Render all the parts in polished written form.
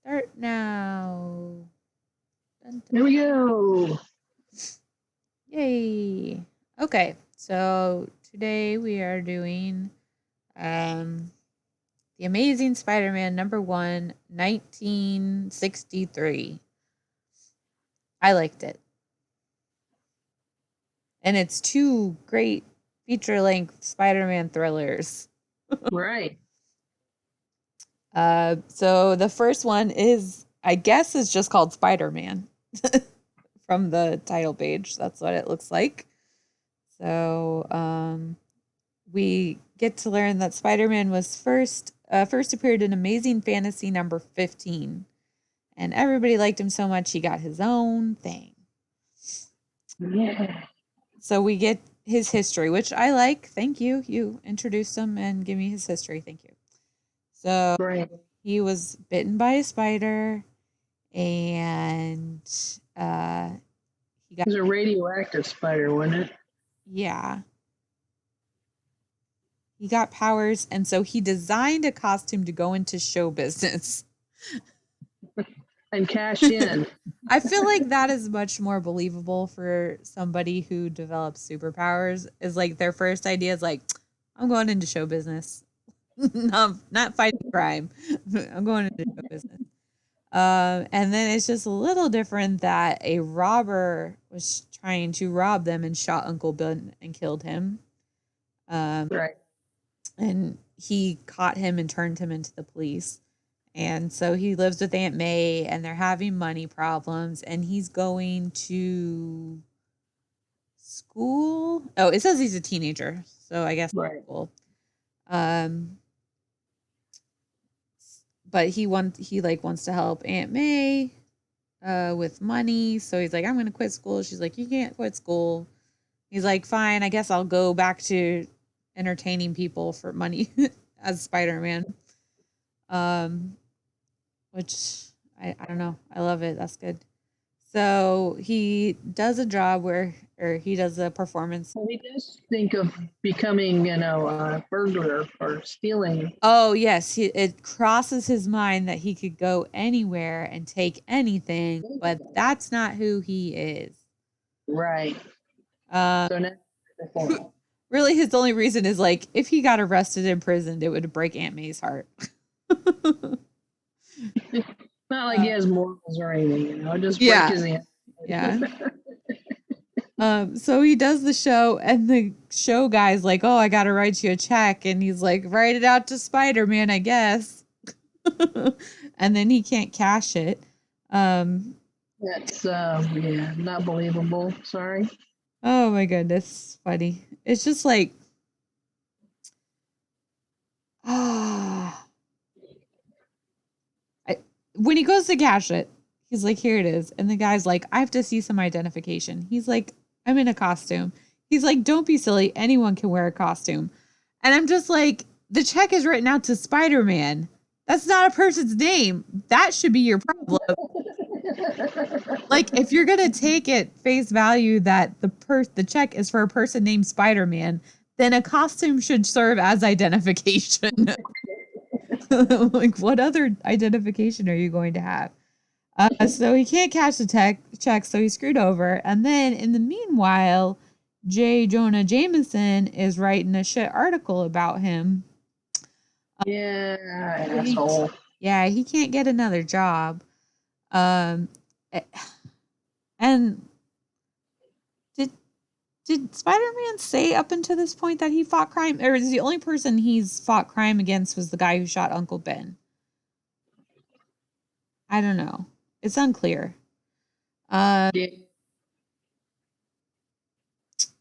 Start now. Dun, Here dun. we go. Yay. Okay, so today we are doing um The Amazing Spider-Man #1, 1963. I liked it. And it's two great feature-length Spider-Man thrillers. Right. So the first one is, I guess, is just called Spider-Man from the title page. That's what it looks like. So we get to learn that Spider-Man was first appeared in Amazing Fantasy number 15, and everybody liked him so much he got his own thing. Yeah. So we get his history, which I like. Thank you. You introduced him and give me his history. Thank you. So Right. he was bitten by a spider, and he It got, was a radioactive spider, wasn't it? yeah, he got powers, and so he designed a costume to go into show business. And cash in. I feel like that is much more believable for somebody who develops superpowers. Is like their first idea is like, I'm going into show business. Not fighting crime. I'm going into show business. And then it's just a little different that a robber was trying to rob them and shot Uncle Ben and killed him. Um, Right. and he caught him and turned him into the police. And so he lives with Aunt May and they're having money problems and he's going to school. Oh, it says he's a teenager. So I guess Right. school. Um but he like wants to help Aunt May with money. So he's like, I'm gonna quit school. She's like, you can't quit school. He's like, fine, I guess I'll go back to entertaining people for money as Spider-Man. Um which I don't know. I love it. That's good. So he does a job where, or he does a performance. Well, he does think of becoming, a burglar or stealing. Oh, yes. It crosses his mind that he could go anywhere and take anything, but that's not who he is. Right. Um, So now perform. really, his only reason is like if he got arrested and imprisoned, it would break Aunt May's heart. Not like he has morals or anything, just break Yeah, his hand. yeah. So he does the show, and the show guy's like, "Oh, I gotta write you a check," and he's like, "Write it out to Spider Man, I guess." And then he can't cash it. Um, That's yeah, not believable. Sorry. oh my goodness, funny. It's just like, ah, I, when he goes to cash it, he's like, "Here it is," and the guy's like, "I have to see some identification." He's like, "I'm in a costume." He's like, "Don't be silly. Anyone can wear a costume." And I'm just like, the check is written out to Spider Man. That's not a person's name. That should be your problem. Like, if you're gonna take it face value that the check is for a person named Spider Man, then a costume should serve as identification. Like, what other identification are you going to have? So he can't cash the check, so he's screwed over. And then in the meanwhile, J. Jonah Jameson is writing a shit article about him. Yeah, He, asshole. yeah, he can't get another job. Um, eh, and did did Spider-Man say up until this point that he fought crime, or is the only person he's fought crime against was the guy who shot Uncle Ben? I don't know. It's unclear. Uh, Yeah.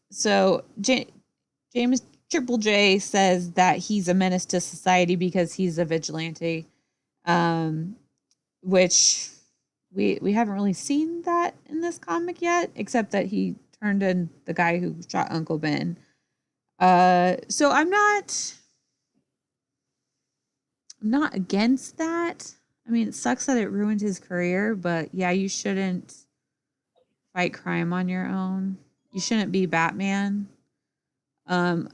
so James Triple J says that he's a menace to society because he's a vigilante, um, which we haven't really seen that in this comic yet, except that he turned in the guy who shot Uncle Ben. So I'm not against that. I mean, it sucks that it ruined his career, but yeah, you shouldn't fight crime on your own. You shouldn't be Batman. Um,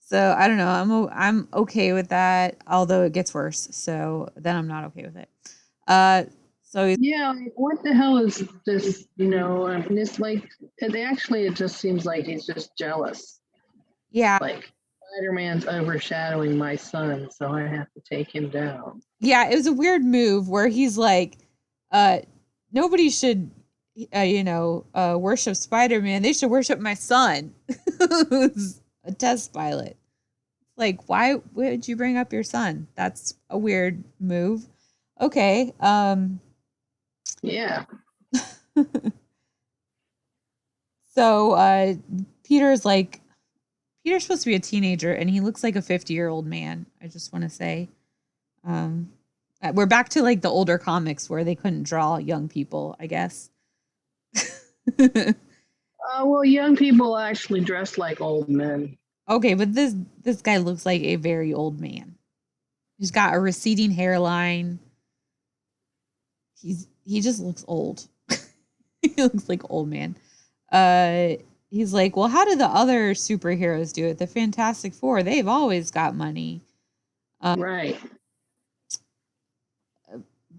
So I don't know. I'm okay with that, although it gets worse. So then I'm not okay with it. Uh, so he's, Yeah, like, what the hell is this? I mean, it's like it just seems like he's just jealous. yeah, Like Spider-Man's overshadowing my son, so I have to take him down. yeah. It was a weird move where he's like, uh, nobody should, worship Spider Man. They should worship my son, who's a test pilot. Like, why would you bring up your son? That's a weird move. Okay. Yeah, So Peter's like Peter's supposed to be a teenager and he looks like a 50-year-old man. I just want to say. Um we're back to like the older comics where they couldn't draw young people, I guess. well, young people actually dress like old men. Okay, but this guy looks like a very old man. He's got a receding hairline. He just looks old. He looks like old man. Uh he's like, "Well, how do the other superheroes do it? The Fantastic Four, they've always got money." Right.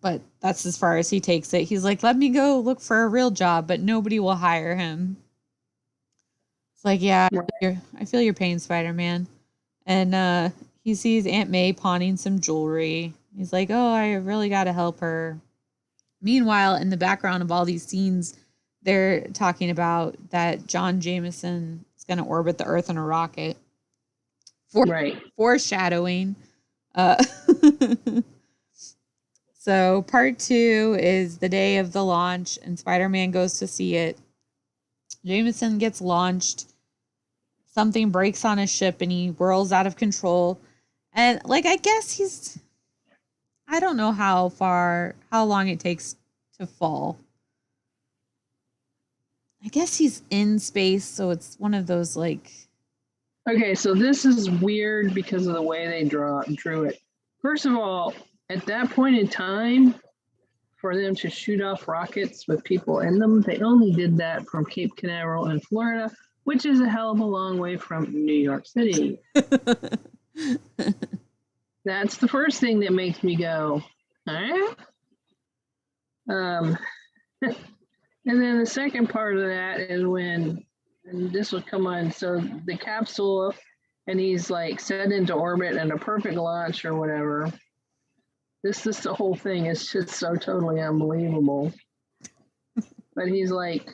But that's as far as he takes it. He's like, "Let me go look for a real job, but nobody will hire him." It's like, "Yeah, Right. I feel your pain, Spider-Man." And he sees Aunt May pawning some jewelry. He's like, "Oh, I really got to help her." Meanwhile, in the background of all these scenes, they're talking about that John Jameson is going to orbit the Earth in a rocket. Right. Foreshadowing. Uh, so part 2 is the day of the launch, and Spider-Man goes to see it. Jameson gets launched. Something breaks on his ship, and he whirls out of control. And like, I guess I don't know how long it takes to fall. I guess he's in space, so it's one of those like. Okay, so this is weird because of the way they drew it. First of all, at that point in time, for them to shoot off rockets with people in them, they only did that from Cape Canaveral in Florida, which is a hell of a long way from New York City. That's the first thing that makes me go, huh? And then the second part of that is when, and this will come on, so the capsule, and he's like set into orbit and a perfect launch or whatever. This the whole thing is just so totally unbelievable. But he's like,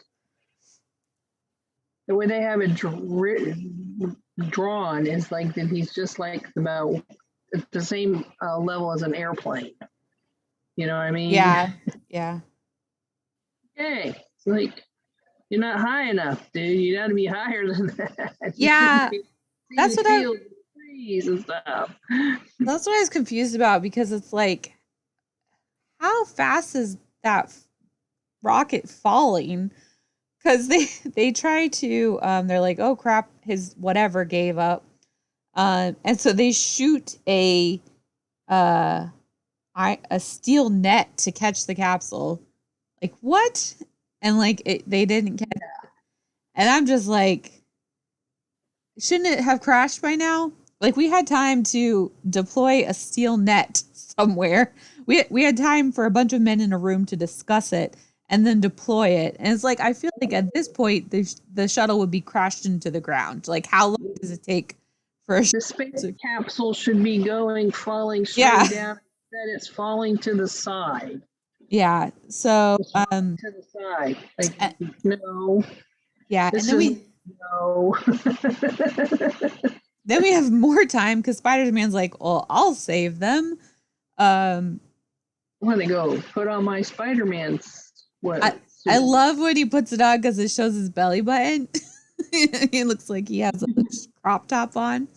the way they have it drawn is like that he's just like about at the same level as an airplane. You know what I mean? Yeah. Yeah. Hey, it's like you're not high enough, dude. You got to be higher than that. Yeah. That's what I trees and stuff. That's what I was confused about, because it's like, how fast is that rocket falling? Because they try to they're like, "Oh crap, his whatever gave up," and so they shoot uh a steel net to catch the capsule. Like, what? And like they didn't catch it. And I'm just like, shouldn't it have crashed by now? Like, we had time to deploy a steel net somewhere. We had time for a bunch of men in a room to discuss it and then deploy it. And it's like, I feel like at this point the shuttle would be crashed into the ground. Like, how long does it take for the space capsule should be falling straight down? Instead, it's falling to the side. Yeah. So to the side. Like, no. Yeah, and then no. Then we have more time because Spider-Man's like, "Well, I'll save them." I'm gonna go put on my Spider-Man sweater. I love when he puts it on because it shows his belly button. He looks like he has a crop top on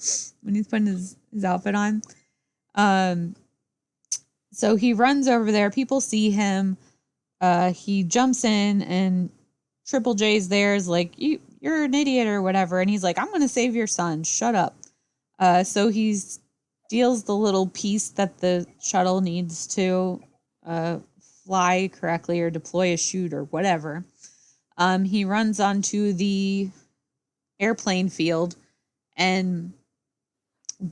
when he's putting his outfit on. So he runs over there. People see him. He jumps in, and Triple J's there is like, you're an idiot or whatever. And he's like, "I'm going to save your son. Shut up." So he steals the little piece that the shuttle needs to fly correctly or deploy a chute or whatever. He runs onto the airplane field, and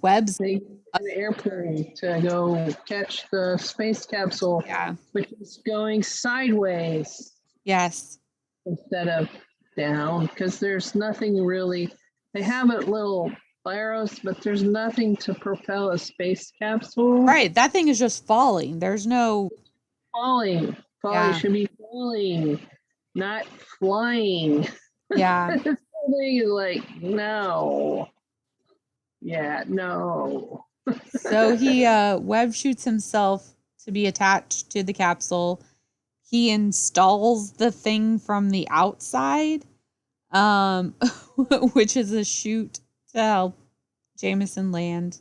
Webb's, They get an airplane to go catch the space capsule, yeah, which is going sideways yes. instead of down, because there's nothing really. They have a little arrows, but there's nothing to propel a space capsule. Right. That thing is just falling. There's no, Falling. Falling yeah, should be falling, not flying. yeah. This whole thing is like, no. Yeah, no. So he, Webb shoots himself to be attached to the capsule. He installs the thing from the outside, um, which is a chute to help Jameson land.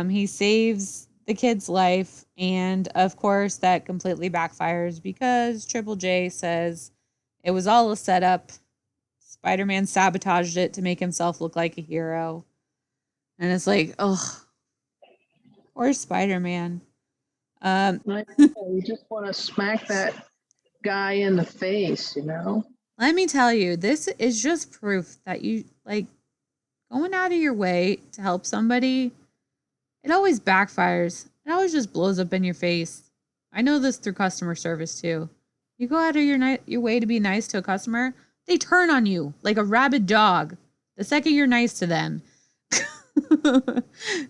He saves the kid's life, and of course, that completely backfires because Triple J says it was all a setup. Spider Man sabotaged it to make himself look like a hero. And it's like, oh, poor Spider Man. You just want to smack that guy in the face, you know? Let me tell you, this is just proof that you like going out of your way to help somebody. It always backfires. It always just blows up in your face. I know this through customer service too. You go out of your way to be nice to a customer, they turn on you like a rabid dog the second you're nice to them.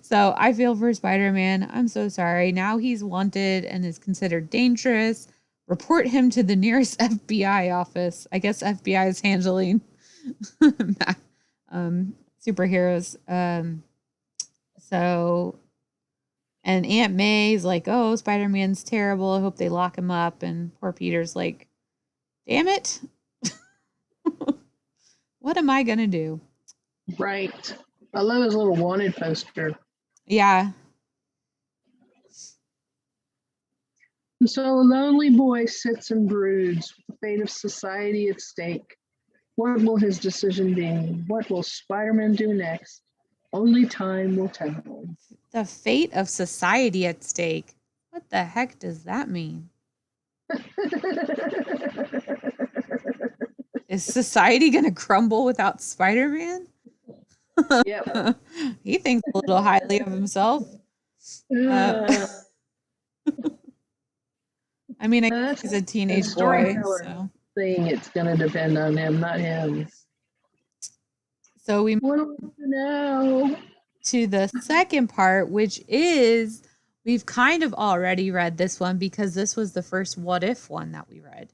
So I feel for Spider-Man. I'm so sorry. Now he's wanted and is considered dangerous. Report him to the nearest FBI office. I guess FBI is handling superheroes. So, and Aunt May's like, oh, Spider-Man's terrible. I hope they lock him up. And poor Peter's like, damn it. What am I going to do? Right. I love his little wanted poster. Yeah. So a lonely boy sits and broods with the fate of society at stake. What will his decision be? What will Spider-Man do next? Only time will tell. The fate of society at stake. What the heck does that mean? Is society going to crumble without Spider-Man? Yep. He thinks a little highly of himself. I mean, I guess he's a teenage boy, so. Saying it's going to depend on him, not him. So we move now to the second part, which is we've kind of already read this one because this was the first What If one that we read.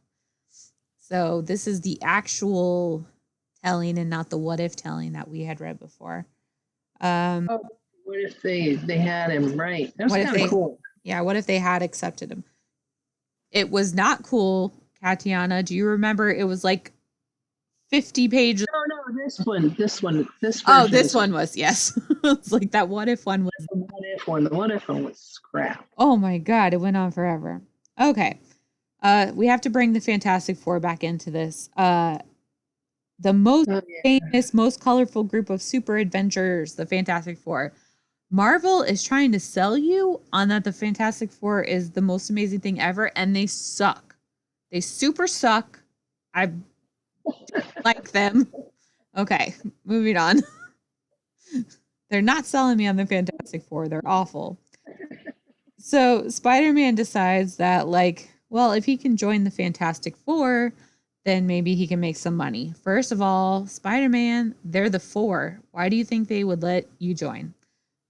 So this is the actual telling and not the what if telling that we had read before. What if they had him right? That's kind of cool. Yeah, what if they had accepted him? It was not cool, Katiana. Do you remember? It was like 50 pages. No, this one. Oh, this one was, yes. It's like that what if one was. The what if one was crap. Oh my God, it went on forever. Okay. We have to bring the Fantastic Four back into this. The most famous, most colorful group of super adventurers, the Fantastic Four. Marvel is trying to sell you on that the Fantastic Four is the most amazing thing ever, and they suck. They super suck. I like them. Okay, moving on. They're not selling me on the Fantastic Four. They're awful. So Spider-Man decides that, like, well, if he can join the Fantastic Four, then maybe he can make some money. First of all, Spider-Man, they're the Four. Why do you think they would let you join?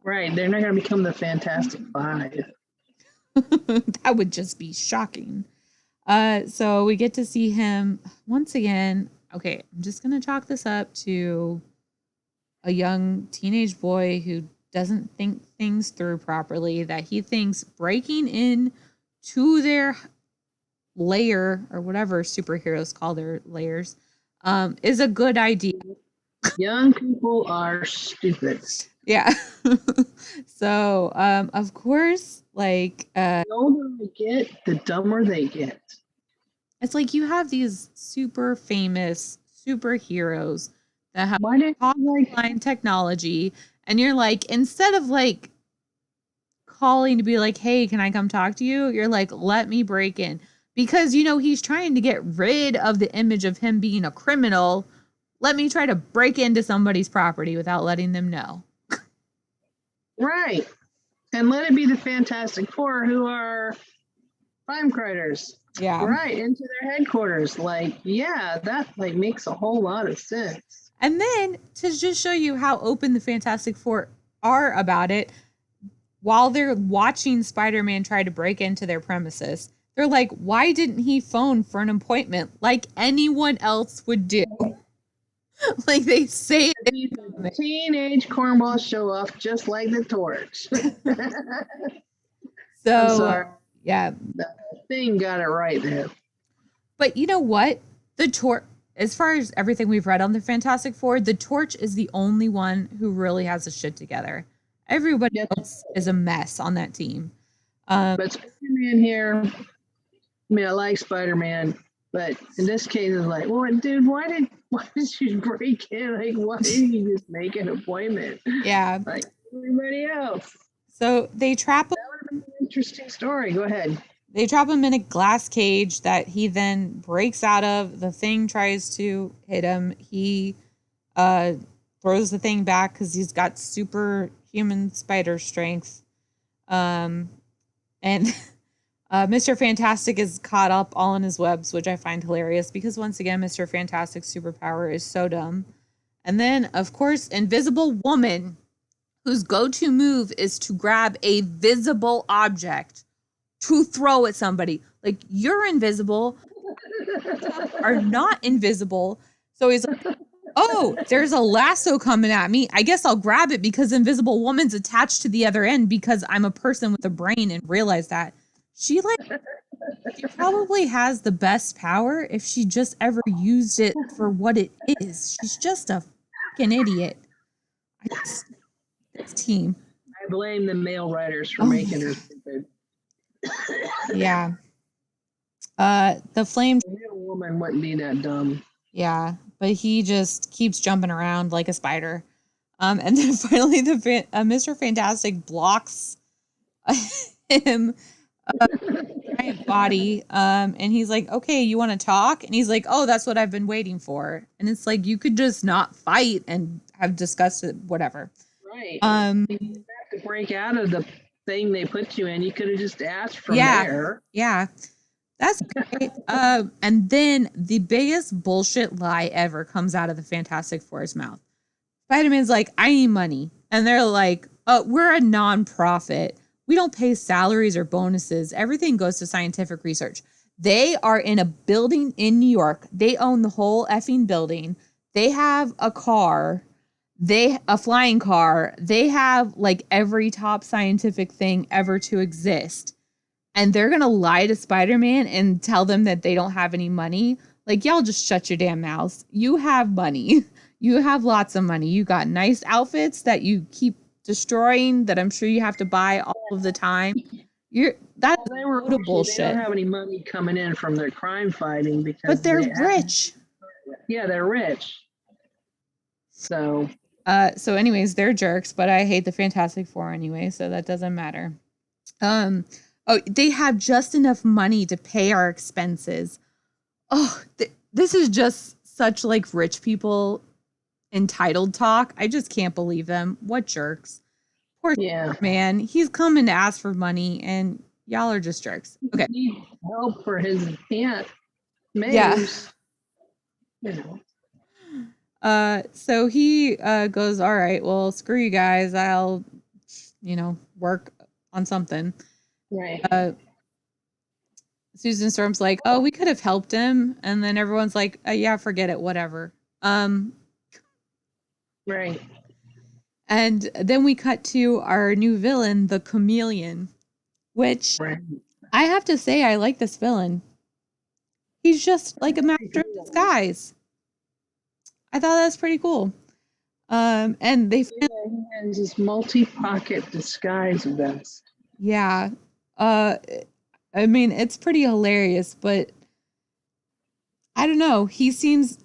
Right, they're not going to become the Fantastic Five. That would just be shocking. So we get to see him once again. Okay, I'm just going to chalk this up to a young teenage boy who doesn't think things through properly, that he thinks breaking in to their lair, or whatever superheroes call their lairs, is a good idea. Young people are stupid. Yeah. So, of course, like, the older they get, the dumber they get. It's like you have these super famous superheroes that have top-line technology, and you're like, instead of like calling to be like, hey, can I come talk to you? You're like, let me break in. Because, you know, he's trying to get rid of the image of him being a criminal. Let me try to break into somebody's property without letting them know. Right. And let it be the Fantastic Four who are crime critters. Yeah. Right, into their headquarters. Like, yeah, that like makes a whole lot of sense. And then to just show you how open the Fantastic Four are about it, while they're watching Spider-Man try to break into their premises, they're like, why didn't he phone for an appointment like anyone else would do? Like they say it. Teenage cornballs show off just like the Torch. So, I'm sorry. Yeah. The Thing got it right there. But you know what? The Torch, as far as everything we've read on the Fantastic Four, the Torch is the only one who really has a shit together. Everybody else is a mess on that team. But Spider-Man here, I mean, I like Spider-Man, but in this case, it's like, well, dude, why did you break in? Like, why didn't you just make an appointment? Yeah. Like everybody else. So they trap him. That would have been an interesting story. Go ahead. They trap him in a glass cage that he then breaks out of. The Thing tries to hit him. He throws the Thing back because he's got superhuman spider strength. And Mr. Fantastic is caught up all in his webs, which I find hilarious because once again, Mr. Fantastic's superpower is so dumb. And then, of course, Invisible Woman, whose go-to move is to grab a visible object to throw at somebody. Like, you're invisible, are not invisible. So he's like, oh, there's a lasso coming at me. I guess I'll grab it because Invisible Woman's attached to the other end because I'm a person with a brain and realize that. She probably has the best power if she just ever used it for what it is. She's just a fucking idiot. This team. I blame the male writers for making her stupid. Yeah. The Flame. A real woman wouldn't be that dumb. Yeah, but he just keeps jumping around like a spider. And then finally, Mr. Fantastic blocks him. Giant body. And he's like, okay, you want to talk? And he's like, oh, that's what I've been waiting for. And it's like, you could just not fight and have discussed it, whatever. Right. You have to break out of the thing they put you in. You could have just asked from there. Yeah. That's great. And then the biggest bullshit lie ever comes out of the Fantastic Four's mouth. Spider-Man's like, I need money. And they're like, oh, we're a nonprofit. We don't pay salaries or bonuses. Everything goes to scientific research. They are in a building in New York. They own the whole effing building. They have a car. A flying car. They have like every top scientific thing ever to exist. And they're going to lie to Spider-Man and tell them that they don't have any money. Like, y'all just shut your damn mouths. You have money. You have lots of money. You got nice outfits that you keep destroying that I'm sure you have to buy all of the time. That's bullshit. They don't have any money coming in from their crime fighting because but they're rich. Yeah, they're rich. So anyways, they're jerks, but I hate the Fantastic Four anyway, so that doesn't matter. They have just enough money to pay our expenses. Oh, this is just such like rich people entitled talk. I just can't believe them. What jerks. Poor man. He's coming to ask for money and y'all are just jerks. Okay. He needs help for his aunt. Yeah. You know. So he goes, all right, well, screw you guys. I'll, work on something. Right. Susan Storm's like, oh, we could have helped him. And then everyone's like, yeah, forget it. Whatever. Right. And then we cut to our new villain, the Chameleon, which I have to say, I like this villain. He's just like a master of disguise. I thought that was pretty cool. And they he has this multi-pocket disguise vest. Yeah. I mean, it's pretty hilarious, but I don't know. He seems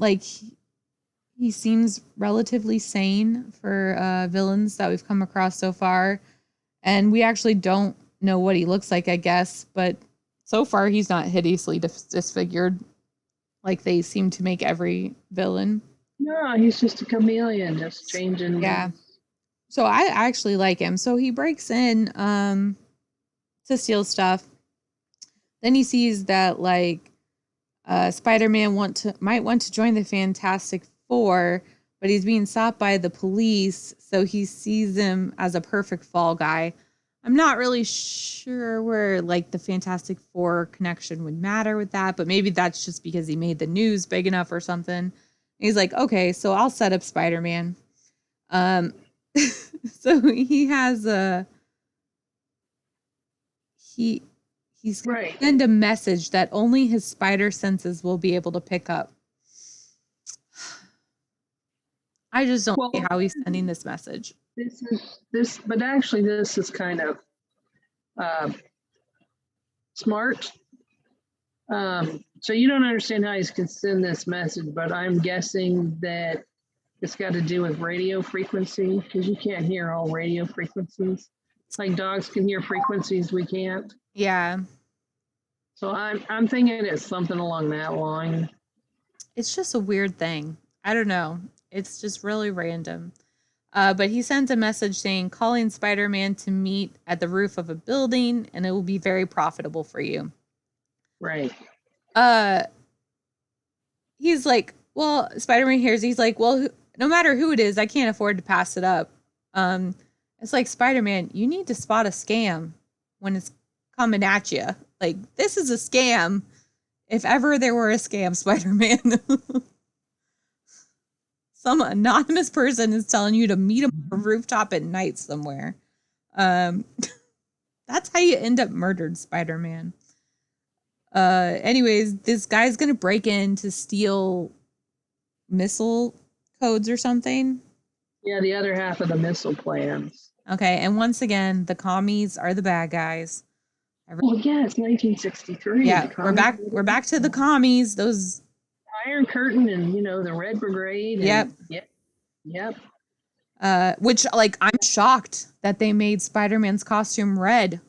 relatively sane for villains that we've come across so far. And we actually don't know what he looks like, I guess. But so far, he's not hideously disfigured like they seem to make every villain. No, he's just a chameleon, just changing. Yeah. So I actually like him. So he breaks in to steal stuff. Then he sees that like Spider-Man might want to join the Fantastic Four, but he's being stopped by the police, so he sees him as a perfect fall guy. I'm not really sure where like the Fantastic Four connection would matter with that, but maybe that's just because he made the news big enough or something. He's like, okay, so I'll set up Spider-Man. Um, so he has a he he's gonna Right. send a message that only his spider senses will be able to pick up. I just don't see Well, how he's sending this message. but actually, this is kind of uh, smart. So you don't understand how he can send this message, but I'm guessing that it's got to do with radio frequency because you can't hear all radio frequencies. Like dogs can hear frequencies we can't. Yeah. So I'm thinking it's something along that line. It's just a weird thing. I don't know. It's just really random. But he sends a message saying, calling Spider Man to meet at the roof of a building and it will be very profitable for you. Right. He's like, well, Spider Man hears, he's like, well, no matter who it is, I can't afford to pass it up. It's like, Spider Man, you need to spot a scam when it's coming at you. Like, this is a scam. If ever there were a scam, Spider Man. Some anonymous person is telling you to meet him on a rooftop at night somewhere. That's how you end up murdered, Spider-Man. Anyways, this guy's gonna break in to steal missile codes or something. Yeah, the other half of the missile plans. Okay, and once again, the commies are the bad guys. Well, yeah, it's 1963. Yeah, we're back to the commies. Those Iron Curtain and the Red Brigade. Yep. Yep. Which like I'm shocked that they made Spider-Man's costume red.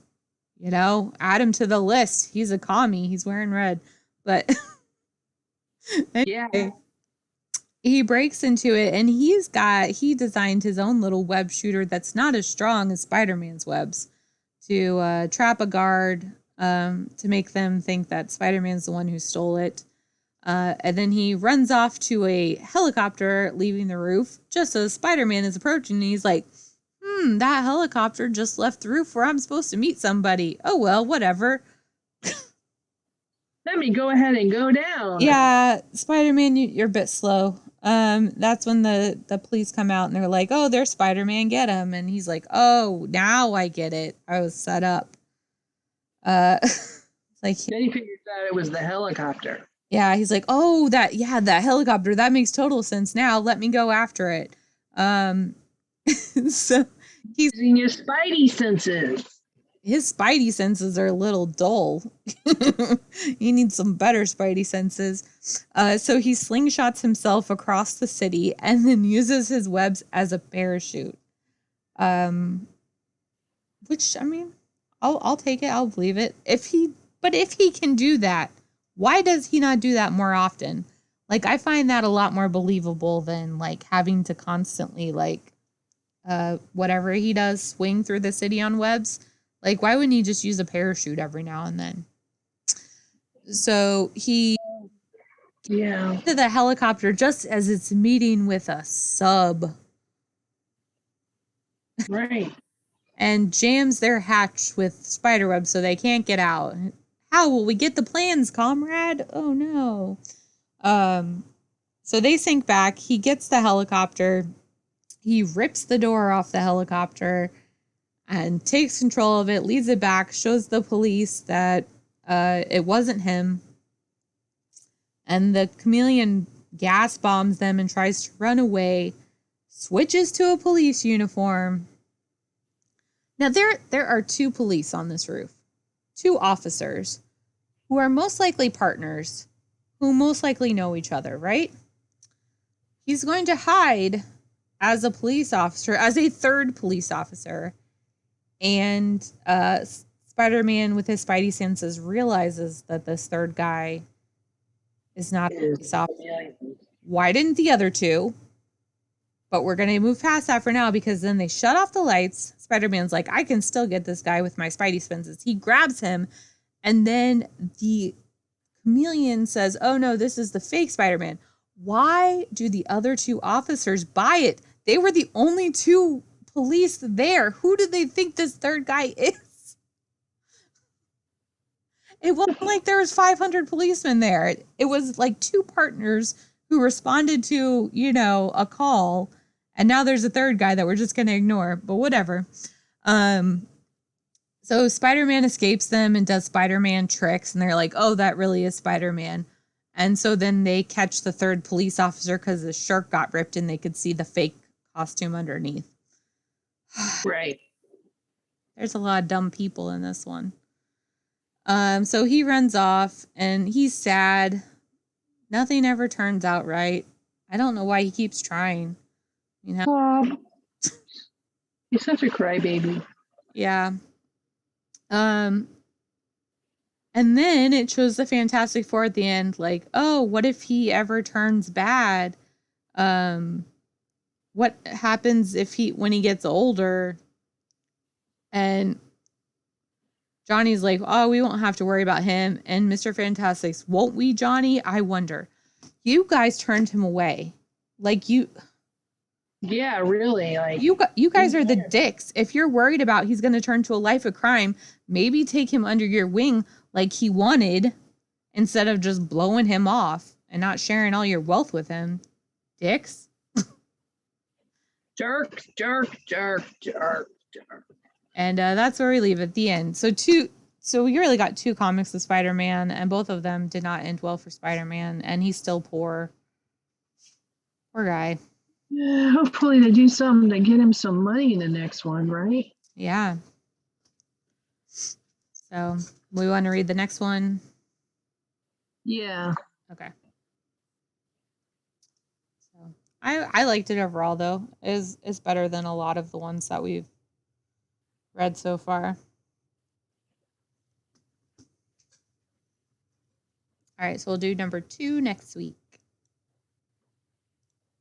Add him to the list. He's a commie. He's wearing red. But anyway, yeah. He breaks into it and he designed his own little web shooter that's not as strong as Spider-Man's webs to trap a guard, to make them think that Spider-Man's the one who stole it. And then he runs off to a helicopter leaving the roof just as Spider-Man is approaching. And he's like, that helicopter just left the roof where I'm supposed to meet somebody. Oh, well, whatever. Let me go ahead and go down. Yeah, Spider-Man, you're a bit slow. That's when the police come out and they're like, oh, there's Spider-Man, get him. And he's like, oh, now I get it. I was set up. Like then he figured out it was the helicopter. Yeah, he's like, oh, that helicopter, that makes total sense now. Let me go after it. So he's using his spidey senses. His spidey senses are a little dull. He needs some better spidey senses. So he slingshots himself across the city and then uses his webs as a parachute. Which, I mean, I'll take it. I'll believe it. If he can do that, why does he not do that more often? Like, I find that a lot more believable than like having to constantly like whatever he does swing through the city on webs. Like, why wouldn't he just use a parachute every now and then? So he to the helicopter just as it's meeting with a sub. Right. And jams their hatch with spiderweb so they can't get out. How will we get the plans, comrade? Oh no. So they sink back. He gets the helicopter. He rips the door off the helicopter and takes control of it, leads it back, shows the police that it wasn't him. And the chameleon gas bombs them and tries to run away, switches to a police uniform. Now, there are two police on this roof, two officers who are most likely partners, who most likely know each other, right? He's going to hide as a police officer, as a third police officer. And Spider-Man, with his spidey senses, realizes that this third guy is not a police officer. Why didn't the other two But we're going to move past that for now because then they shut off the lights. Spider-Man's like, I can still get this guy with my Spidey senses. He grabs him, and then the Chameleon says, oh no, this is the fake Spider-Man. Why do the other two officers buy it? They were the only two police there. Who do they think this third guy is? It wasn't like there was 500 policemen there. It was like two partners who responded to, a call. And now there's a third guy that we're just going to ignore, but whatever. So Spider-Man escapes them and does Spider-Man tricks. And they're like, oh, that really is Spider-Man. And so then they catch the third police officer because the shirt got ripped and they could see the fake costume underneath. Right. There's a lot of dumb people in this one. So he runs off and he's sad. Nothing ever turns out right. I don't know why he keeps trying. He's such a crybaby. Yeah. And then it shows the Fantastic Four at the end, like, oh, what if he ever turns bad? What happens when he gets older? And Johnny's like, oh, we won't have to worry about him. And Mr. Fantastic's, won't we, Johnny? I wonder. You guys turned him away. Like you. Yeah, really. Like you guys are the dicks. If you're worried about he's going to turn to a life of crime, maybe take him under your wing like he wanted instead of just blowing him off and not sharing all your wealth with him. Dicks. Jerk. And that's where we leave at the end. So we really got two comics of Spider-Man, and both of them did not end well for Spider-Man, and he's still poor. Poor guy. Yeah, hopefully they do something to get him some money in the next one, right? Yeah. So we want to read the next one? Yeah. Okay. So I liked it overall, though. It's better than a lot of the ones that we've read so far. All right, so we'll do number 2 next week.